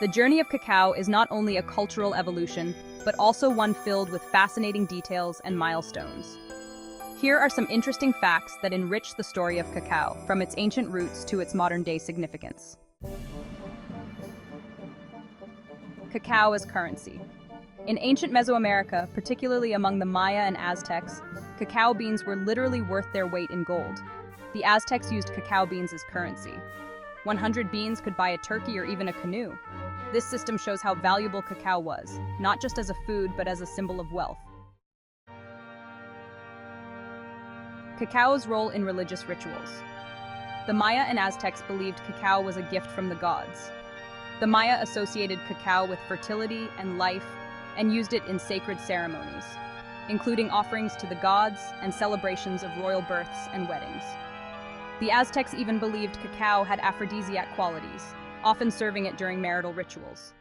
The journey of cacao is not only a cultural evolution, but also one filled with fascinating details and milestones. Here are some interesting facts that enrich the story of cacao, from its ancient roots to its modern-day significance. Cacao as currency. In ancient Mesoamerica, particularly among the Maya and Aztecs, cacao beans were literally worth their weight in gold. The Aztecs used cacao beans as currency. 100 beans could buy a turkey or even a canoe. This system shows how valuable cacao was, not just as a food, but as a symbol of wealth. Cacao's role in religious rituals. The Maya and Aztecs believed cacao was a gift from the gods. The Maya associated cacao with fertility and life and used it in sacred ceremonies, including offerings to the gods and celebrations of royal births and weddings. The Aztecs even believed cacao had aphrodisiac qualities, often serving it during marital rituals.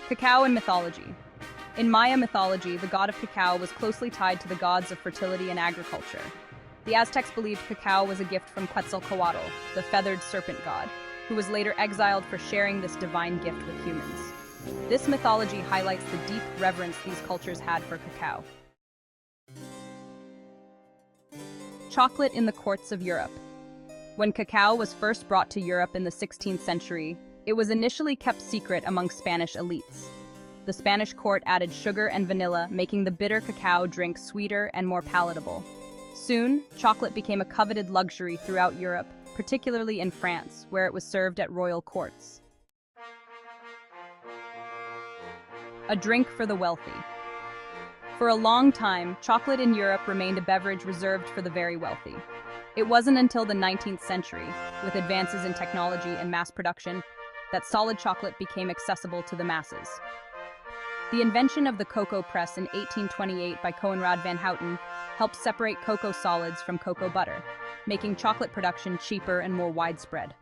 Cacao in mythology. In Maya mythology, the god of cacao was closely tied to the gods of fertility and agriculture. The Aztecs believed cacao was a gift from Quetzalcoatl, the feathered serpent god, who was later exiled for sharing this divine gift with humans. This mythology highlights the deep reverence these cultures had for cacao. Chocolate in the courts of Europe. When cacao was first brought to Europe in the 16th century, it was initially kept secret among Spanish elites. The Spanish court added sugar and vanilla, making the bitter cacao drink sweeter and more palatable. Soon, chocolate became a coveted luxury throughout Europe, particularly in France, where it was served at royal courts. A drink for the wealthy. For a long time, chocolate in Europe remained a beverage reserved for the very wealthy. It wasn't until the 19th century, with advances in technology and mass production, that solid chocolate became accessible to the masses. The invention of the cocoa press in 1828 by Coenraad van Houten helped separate cocoa solids from cocoa butter, making chocolate production cheaper and more widespread.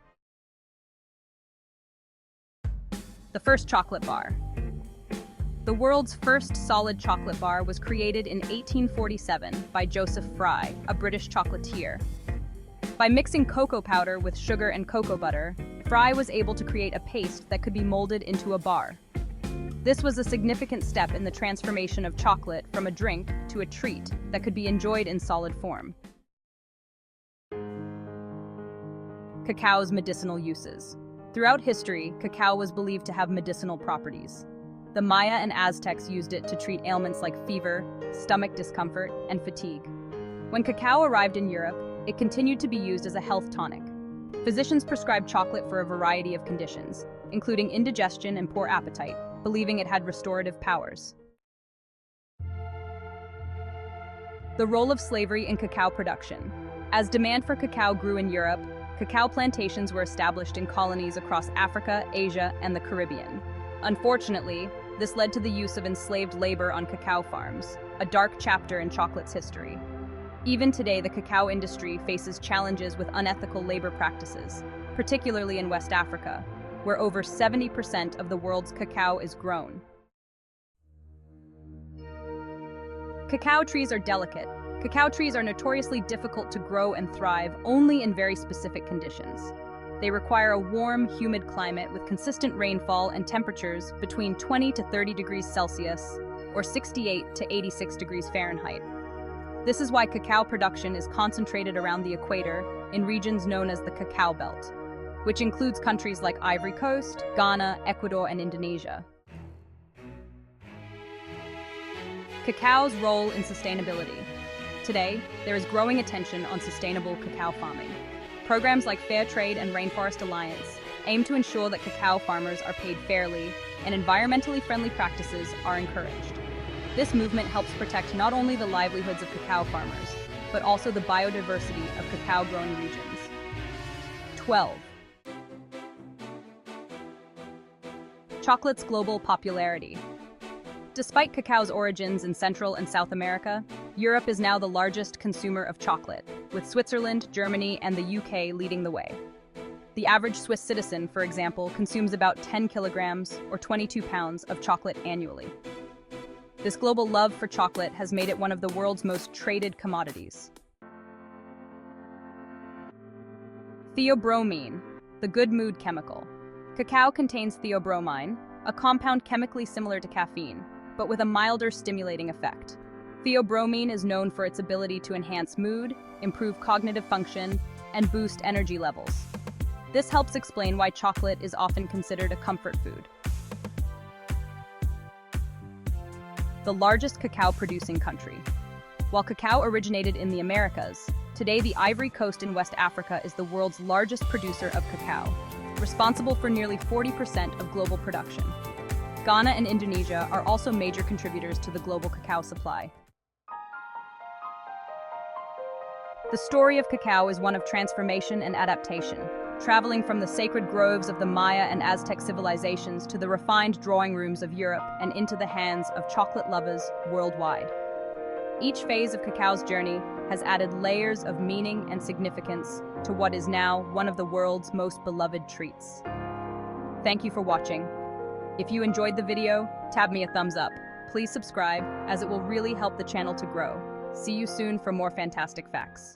The first chocolate bar. The world's first solid chocolate bar was created in 1847 by Joseph Fry, a British chocolatier. By mixing cocoa powder with sugar and cocoa butter, Fry was able to create a paste that could be molded into a bar. This was a significant step in the transformation of chocolate from a drink to a treat that could be enjoyed in solid form. Cacao's medicinal uses. Throughout history, cacao was believed to have medicinal properties. The Maya and Aztecs used it to treat ailments like fever, stomach discomfort, and fatigue. When cacao arrived in Europe, it continued to be used as a health tonic. Physicians prescribed chocolate for a variety of conditions, including indigestion and poor appetite, believing it had restorative powers. The role of slavery in cacao production. As demand for cacao grew in Europe, cacao plantations were established in colonies across Africa, Asia, and the Caribbean. Unfortunately, this led to the use of enslaved labor on cacao farms, a dark chapter in chocolate's history. Even today, the cacao industry faces challenges with unethical labor practices, particularly in West Africa, where over 70% of the world's cacao is grown. Cacao trees are delicate. Cacao trees are notoriously difficult to grow and thrive only in very specific conditions. They require a warm, humid climate with consistent rainfall and temperatures between 20 to 30 degrees Celsius or 68 to 86 degrees Fahrenheit. This is why cacao production is concentrated around the equator in regions known as the Cacao Belt, which includes countries like Ivory Coast, Ghana, Ecuador, and Indonesia. Cacao's role in sustainability. Today, there is growing attention on sustainable cacao farming. Programs like Fair Trade and Rainforest Alliance aim to ensure that cacao farmers are paid fairly and environmentally friendly practices are encouraged. This movement helps protect not only the livelihoods of cacao farmers, but also the biodiversity of cacao-growing regions. 12. Chocolate's global popularity. Despite cacao's origins in Central and South America, Europe is now the largest consumer of chocolate, with Switzerland, Germany, and the UK leading the way. The average Swiss citizen, for example, consumes about 10 kilograms or 22 pounds of chocolate annually. This global love for chocolate has made it one of the world's most traded commodities. Theobromine. The good mood chemical. Cacao contains theobromine, a compound chemically similar to caffeine, but with a milder stimulating effect. Theobromine is known for its ability to enhance mood, improve cognitive function, and boost energy levels. This helps explain why chocolate is often considered a comfort food. The largest cacao-producing country. While cacao originated in the Americas, today the Ivory Coast in West Africa is the world's largest producer of cacao, responsible for nearly 40% of global production. Ghana and Indonesia are also major contributors to the global cacao supply. The story of cacao is one of transformation and adaptation, traveling from the sacred groves of the Maya and Aztec civilizations to the refined drawing rooms of Europe and into the hands of chocolate lovers worldwide. Each phase of cacao's journey has added layers of meaning and significance to what is now one of the world's most beloved treats. Thank you for watching. If you enjoyed the video, tab me a thumbs up. Please subscribe, as it will really help the channel to grow. See you soon for more fantastic facts.